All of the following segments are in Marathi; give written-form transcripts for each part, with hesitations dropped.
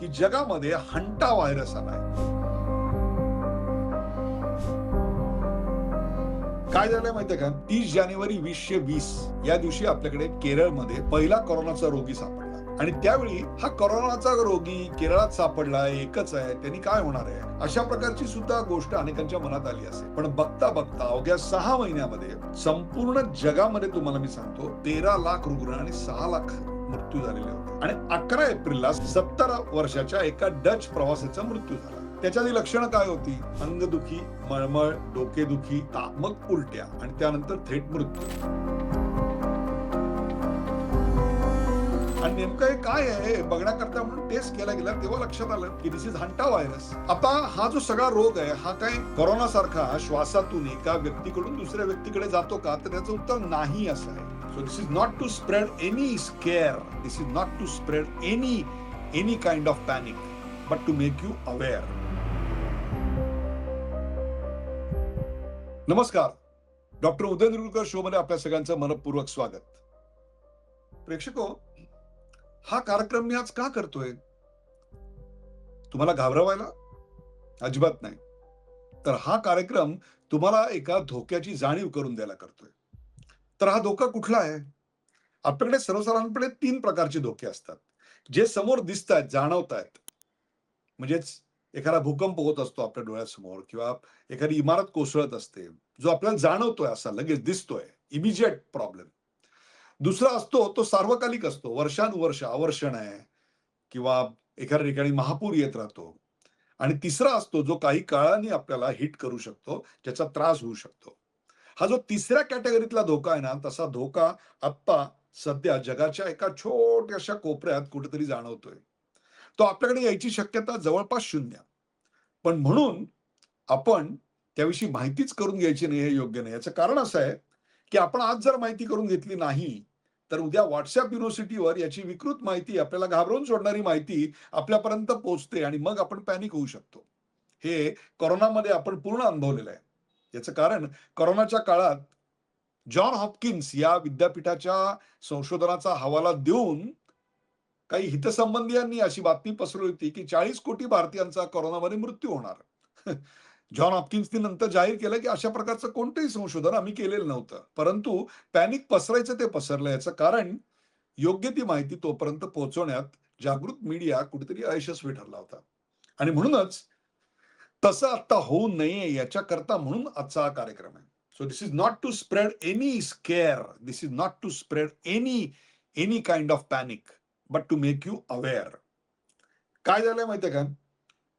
की जगामध्ये हंटा व्हायरस आलाय. काय झालंय माहितीये का? 30 जानेवारी 2020 या दिवशी आपल्याकडे केरळमध्ये पहिला कोरोनाचा रोगी सापडला आणि त्यावेळी हा कोरोनाचा रोगी केरळात सापडला एकच आहे, त्यांनी काय होणार आहे, अशा प्रकारची सुद्धा गोष्ट अनेकांच्या मनात आली असेल. पण बघता बघता अवघ्या 6 महिन्यामध्ये संपूर्ण जगामध्ये तुम्हाला मी सांगतो 13 लाख रुग्ण आणि 6 लाख मृत्यू झालेले होते आणि 11 एप्रिलला 70 वर्षाच्या एका डच प्रवाशाचा मृत्यू झाला. त्याच्या लक्षणं काय होती? अंगदुखी, मळमळ, डोकेदुखी, ताप, मग उलट्या आणि त्यानंतर थेट मृत्यू. आणि नेमकं हे काय आहे हे बघण्याकरता म्हणून टेस्ट केला गेला तेव्हा लक्षात आलं की दिस इज हंटा व्हायरस. आता हा जो सगळा रोग आहे हा काय कोरोना सारखा श्वासातून एका व्यक्तीकडून दुसऱ्या व्यक्तीकडे जातो का? तर त्याचं उत्तर नाही असं आहे. So this is not to spread any scare. This is not to spread any kind of panic, but to make you aware. नमस्कार, डॉक्टर उदय निरुळकर शो मध्ये आपल्या सगळ्यांचं मनपूर्वक स्वागत. प्रेक्षको, हा कार्यक्रम मी आज का करतोय? तुम्हाला घाबरवायला? अजिबात नाही. तर हा कार्यक्रम तुम्हाला एका धोक्याची जाणीव करून द्यायला करतोय. तर हा धोका कुठला आहे? आपल्याकडे सर्वसाधारणपणे 3 प्रकारचे धोके असतात, जे समोर दिसतायत, जाणवतायत. म्हणजेच एखादा भूकंप होत असतो आपल्या डोळ्यासमोर किंवा एखादी इमारत कोसळत असते, जो आपल्याला जाणवतोय, असा लगेच दिसतोय, इमिजिएट प्रॉब्लेम. दुसरा असतो तो सार्वकालिक असतो, वर्षानुवर्ष अवर्षण आहे किंवा एखाद्या ठिकाणी महापूर येत राहतो. आणि तिसरा असतो जो काही काळाने आपल्याला हिट करू शकतो, ज्याचा त्रास होऊ शकतो. हा जो तिसऱ्या कॅटेगरीतला धोका आहे ना, तसा धोका आत्ता सध्या जगाच्या एका छोट्याशा कोपऱ्यात कुठेतरी जाणवतोय. तो आपल्याकडे यायची शक्यता जवळपास 0. पण म्हणून आपण त्याविषयी माहितीच करून घ्यायची नाही हे योग्य नाही. याचं कारण असं आहे, की आपण आज जर माहिती करून घेतली नाही, तर उद्या WhatsApp युनिव्हर्सिटीवर याची विकृत माहिती, आपल्याला घाबरवून सोडणारी माहिती आपल्यापर्यंत पोहोचते आणि मग आपण पॅनिक होऊ शकतो. हे कोरोनामध्ये आपण पूर्ण अनुभवलेलं आहे. याचं कारण कोरोनाच्या काळात जॉन हॉपकिन्स या विद्यापीठाच्या संशोधनाचा हवाला देऊन काही हितसंबंधियांनी अशी बातमी पसरवली होती की 40 कोटी भारतीयांचा कोरोनामध्ये मृत्यू होणार. जॉन हॉपकिन्सनी नंतर जाहीर केलं की अशा प्रकारचं कोणतंही संशोधन आम्ही केलेलं नव्हतं. परंतु पॅनिक पसरायचं ते पसरलं. याचं कारण योग्य ती माहिती तोपर्यंत पोहोचवण्यात जागृत मीडिया कुठेतरी अयशस्वी ठरला होता. आणि म्हणूनच तसं आता होऊ नये याच्याकरता म्हणून आजचा हा कार्यक्रम आहे. So this is not to spread any scare, this is not to spread any kind of panic, but to make you aware. काय झालंय माहितीये का?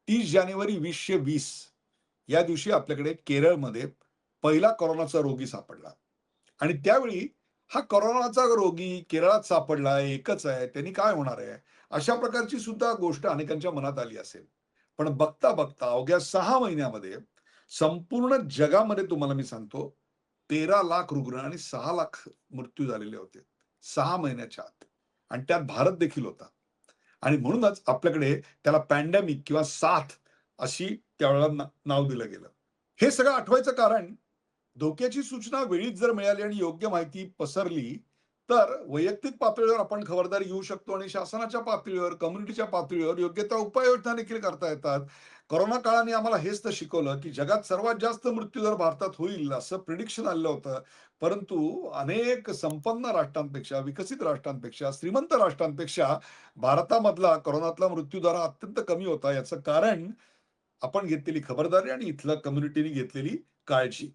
30 जानेवारी 2020 या दिवशी आपल्याकडे केरळमध्ये पहिला कोरोनाचा रोगी सापडला आणि त्यावेळी हा कोरोनाचा रोगी केरळात सापडला एकच आहे, त्यांनी काय होणार आहे, अशा प्रकारची सुद्धा गोष्ट अनेकांच्या मनात आली असेल. पण बघता बघता अवघ्या 6 महिन्यामध्ये संपूर्ण जगामध्ये तुम्हाला मी सांगतो 13 लाख रुग्ण आणि 6 लाख मृत्यू झालेले होते 6 महिन्याच्या आत. आणि त्यात भारत देखील होता. आणि म्हणूनच आपल्याकडे त्याला पॅन्डेमिक किंवा साथ अशी त्यावेळेला नाव दिलं गेलं. हे सगळं आठवायचं कारण धोक्याची सूचना वेळीच जर मिळाली आणि योग्य माहिती पसरली, तर वैयक्तिक पातळीवर आपण खबरदारी घेऊ शकतो आणि शासनाच्या पातळीवर, कम्युनिटीच्या पातळीवर योग्य त्या उपाययोजना देखील करता येतात. कोरोना काळाने आम्हाला हेच तर शिकवलं, की जगात सर्वात जास्त मृत्यूदर भारतात होईल असं प्रिडिक्शन आलेलं होतं. परंतु अनेक संपन्न राष्ट्रांपेक्षा, विकसित राष्ट्रांपेक्षा, श्रीमंत राष्ट्रांपेक्षा भारतामधला कोरोनातला मृत्यूदर हा अत्यंत कमी होता. याचं कारण आपण घेतलेली खबरदारी आणि इथल्या कम्युनिटीने घेतलेली काळजी.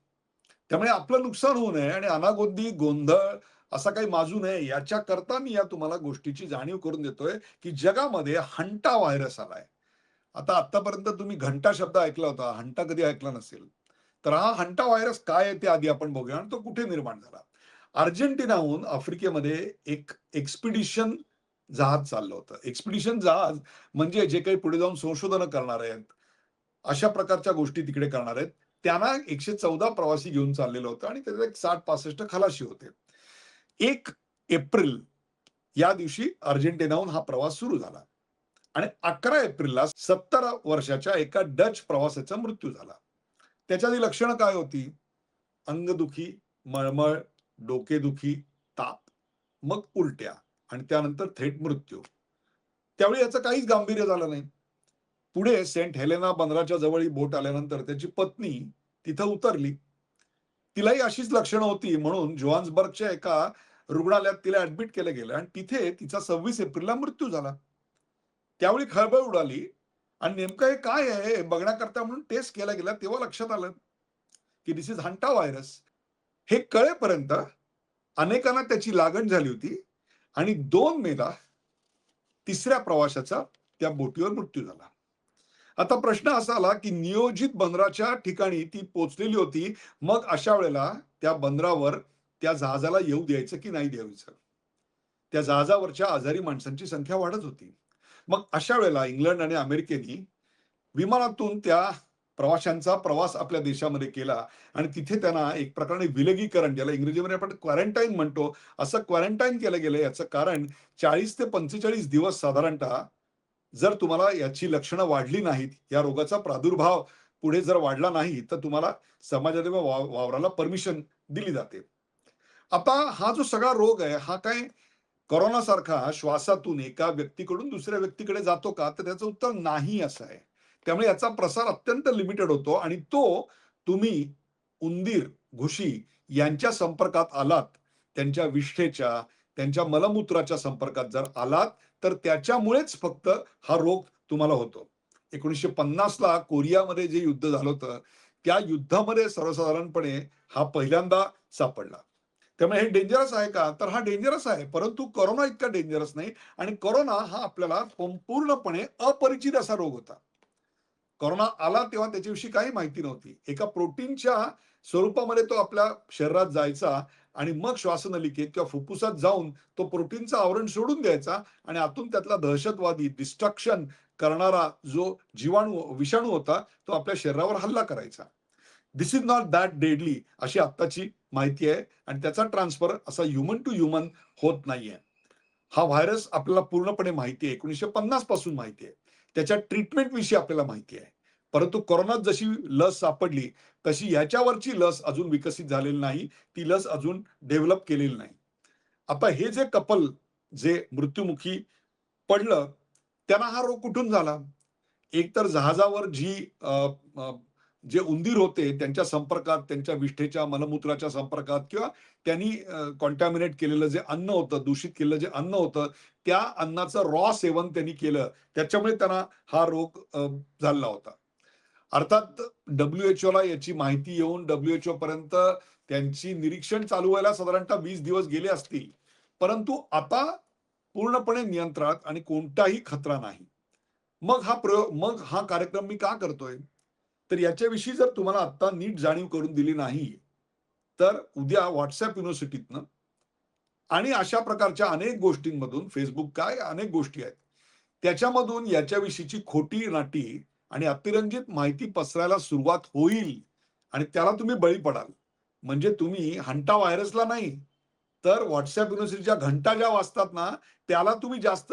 त्यामुळे आपलं नुकसान होऊ नये आणि अनागोंदी गोंधळ असा काही माजू नये याच्याकरता मी या तुम्हाला गोष्टीची जाणीव करून देतोय, की जगामध्ये हंटा व्हायरस आलाय. आता आतापर्यंत तुम्ही घंटा शब्द ऐकला होता, हंटा कधी ऐकला नसेल. तर हा हंटा व्हायरस काय आहे ते आधी आपण बघूया आणि तो कुठे निर्माण झाला. अर्जेंटिनाहून आफ्रिकेमध्ये एक एक्सपिडिशन जहाज चाललं होतं. एक्सपिडिशन जहाज म्हणजे जे काही पुढे जाऊन संशोधन करणार आहेत, अशा प्रकारच्या गोष्टी तिकडे करणार आहेत. त्यांना 114 प्रवासी घेऊन चाललेलं होतं आणि त्याच्यात एक 60-65 खलाशी होते. 1 एप्रिल या दिवशी अर्जेंटिनाहून हा प्रवास सुरू झाला आणि 11 एप्रिलला 70 वर्षाच्या एका डच प्रवाशाचा मृत्यू झाला. त्याच्या लक्षणं काय होती? अंगदुखी, मळमळ, डोकेदुखी, ताप, मग उलट्या आणि त्यानंतर थेट मृत्यू. त्यावेळी याचं काहीच गांभीर्य झालं नाही. पुढे सेंट हेलेना बंदराच्या जवळ बोट आल्यानंतर त्याची पत्नी तिथं उतरली. तिलाही अशीच लक्षणं होती म्हणून जोहान्सबर्गच्या एका रुग्णालयात तिला ॲडमिट केलं गेलं आणि तिथे तिचा 26 एप्रिलला मृत्यू झाला. त्यावेळी खळबळ उडाली आणि नेमकं हे काय आहे हे बघण्याकरता म्हणून टेस्ट केला गेला तेव्हा लक्षात आलं, की धिस इज हंटा व्हायरस. हे कळेपर्यंत अनेकांना त्याची लागण झाली होती आणि 2 मेला तिसऱ्या प्रवाशाचा त्या बोटीवर मृत्यू झाला. आता प्रश्न असा आला, की नियोजित बंदराच्या ठिकाणी ती पोहोचलेली होती. मग अशा वेळेला त्या बंदरावर त्या जहाजाला येऊ द्यायचं की नाही द्यायचं? त्या जहाजावरच्या आजारी माणसांची संख्या वाढत होती. मग अशा वेळेला इंग्लंड आणि अमेरिकेने विमानातून त्या प्रवाशांचा प्रवास आपल्या देशामध्ये केला आणि तिथे त्यांना एक प्रकारे विलगीकरण, ज्याला इंग्रजीमध्ये आपण क्वारंटाईन म्हणतो, असं क्वारंटाईन केलं गेलं. याचं कारण 40 ते 45 दिवस साधारणतः जर तुम्हाला याची लक्षणं वाढली नाहीत, या रोगाचा प्रादुर्भाव पुढे जर वाढला नाही, तर तुम्हाला समाजात वावराला परमिशन दिली जाते. आता हा जो सगळा रोग आहे, हा काय कोरोनासारखा श्वासातून एका व्यक्तीकडून दुसऱ्या व्यक्तीकडे जातो का? तर त्याचं उत्तर नाही असं आहे. त्यामुळे याचा प्रसार अत्यंत लिमिटेड होतो आणि तो तुम्ही उंदीर, घुशी यांच्या संपर्कात आलात, त्यांच्या विष्ठेच्या, त्यांच्या मलमूत्राच्या संपर्कात जर आलात, तर त्याच्यामुळेच फक्त हा रोग तुम्हाला होतो. 1950 ला कोरियामध्ये जे युद्ध झालं होतं, त्या युद्धामध्ये सर्वसाधारणपणे हा पहिल्यांदा सापडला. त्यामुळे हे डेंजरस आहे का? तर हा डेंजरस आहे. परंतु कोरोना इतका डेंजरस नाही आणि कोरोना हा आपल्याला पूर्णपणे अपरिचित असा रोग होता. कोरोना आला तेव्हा त्याच्याविषयी काही माहिती नव्हती. एका प्रोटीनच्या स्वरूपामध्ये तो आपल्या शरीरात जायचा आणि मग श्वासनलिकेत किंवा फुफ्फुसात जाऊन तो प्रोटीनचं आवरण सोडून द्यायचा आणि आतून त्यातला दहशतवादी डिस्ट्रक्शन करणारा जो विषाणू होता, तो आपल्या शरीरावर हल्ला करायचा. This is not that deadly अशी आत्ताची माहिती आहे आणि त्याचा ट्रान्सफर असा ह्युमन टू ह्युमन होत नाहीये. हा व्हायरस आपल्याला पूर्णपणे माहिती आहे. 1950 पासून माहिती आहे. त्याच्या ट्रीटमेंट विषयी आपल्याला माहिती आहे. परंतु कोरोनात जशी लस सापडली, तशी ह्याच्यावरची लस अजून विकसित झालेली नाही. ती लस अजून डेव्हलप केलेली नाही. आता हे जे कपल जे मृत्युमुखी पडलं, त्यांना हा रोग कुठून झाला? एकतर जहाजावर जे उंदीर होते त्यांच्या संपर्कात, त्यांच्या विष्ठेच्या, मलमूत्राच्या संपर्कात किंवा त्यांनी कॉन्टॅमिनेट केलेलं जे अन्न होतं, दूषित केलेलं जे अन्न होतं, त्या अन्नाचं सेवन त्यांनी केलं. त्याच्यामुळे त्यांना हा रोग झालेला होता. अर्थात WHO ला याची माहिती येऊन WHO पर्यंत त्यांची निरीक्षण चालू व्हायला साधारणतः 20 दिवस गेले असतील. परंतु आता पूर्णपणे नियंत्रणात आणि कोणताही खतरा नाही. मग हा कार्यक्रम मी का करतोय? तर याच्याविषयी जर तुम्हाला आता नीट जाणीव करून दिली नाही, तर उद्या WhatsApp युनिव्हर्सिटीतनं आणि अशा प्रकारच्या अनेक गोष्टींमधून Facebook काय अनेक गोष्टी आहेत. त्याच्यामधून याच्याविषयीची खोटी-नाटी आणि अतिरंजित माहिती पसरायला सुरुवात होईल आणि त्याला तुम्ही बळी पडाल. म्हणजे तुम्ही हंटा व्हायरसला नाही, तर WhatsApp युनिव्हर्सिटीच्या घंटा ज्या वाजतात ना, त्याला तुम्ही जास्त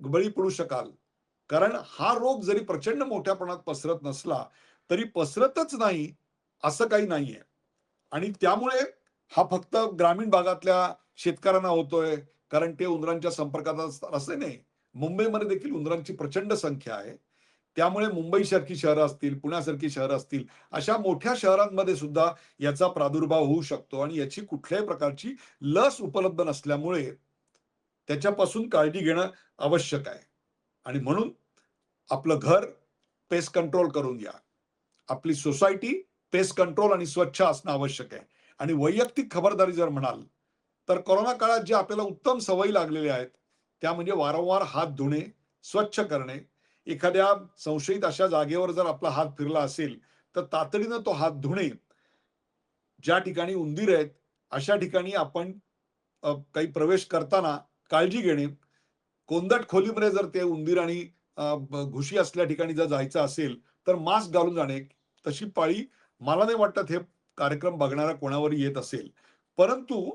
बळी पडू शकाल. कारण हा रोग जरी प्रचंड मोठ्या प्रमाणात पसरत नसला, तरी पसरतच नाही असं काही नाहीये. आणि त्यामुळे हा फक्त ग्रामीण भागातल्या शेतकऱ्यांना होतोय, कारण ते उंदरांच्या संपर्कात असतात असं नाही. मुंबईमध्ये देखील उंदरांची प्रचंड संख्या आहे. त्यामुळे मुंबईसारखी शहरं असतील, पुण्यासारखी शहरं असतील, अशा मोठ्या शहरांमध्ये सुद्धा याचा प्रादुर्भाव होऊ शकतो आणि याची कुठल्याही प्रकारची लस उपलब्ध नसल्यामुळे त्याच्यापासून काळजी घेणं आवश्यक आहे. आणि म्हणून आपलं घर पेस्ट कंट्रोल करून घ्या. आपली सोसायटी पेस्ट कंट्रोल आणि स्वच्छ असणं आवश्यक आहे. आणि वैयक्तिक खबरदारी जर म्हणाल, तर कोरोना काळात ज्या आपल्याला उत्तम सवयी लागलेल्या आहेत, त्या म्हणजे वारंवार हात धुणे, स्वच्छ करणे. एखाद्या संशयित अशा जागेवर जर आपला हात फिरला असेल, तर तातडीनं तो हात धुणे. ज्या ठिकाणी उंदीर आहेत, अशा ठिकाणी आपण काही प्रवेश करताना काळजी घेणे. कोंदट खोलीमध्ये जर ते उंदीर आणि घुशी असल्या ठिकाणी जर जायचं असेल, तर मास्क घालून जाणे. तशी पाळी मला नाही वाटत हे कार्यक्रम बघणाऱ्या कोणावरही येत असेल. परंतु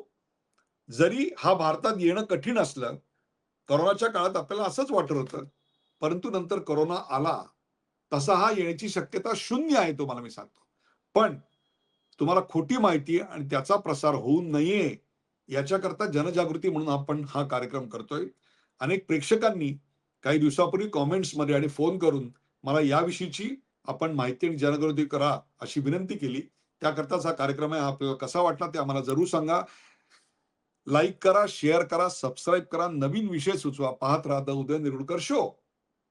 जरी हा भारतात येणं कठीण असलं, कोरोनाच्या काळात आपल्याला असंच वाटत होतं. परंतु नंतर कोरोना आला, तसा हा येण्याची शक्यता शून्य आहे तुम्हाला मी सांगतो. पण तुम्हाला खोटी माहिती आणि त्याचा प्रसार होऊ नये याच्याकरता जनजागृती म्हणून आपण हा कार्यक्रम करतोय. अनेक प्रेक्षकांनी काही दिवसापूर्वी कॉमेंट्समध्ये आणि फोन करून मला याविषयीची आपण माहिती आणि जनजागृती करा अशी विनंती केली. त्याकरताच हा कार्यक्रम आहे. आपल्याला कसा वाटला ते आम्हाला जरूर सांगा. लाईक करा, शेअर करा, सबस्क्राईब करा, नवीन विषय सुचवा. पाहत राहा द उदय निरुळकर शो.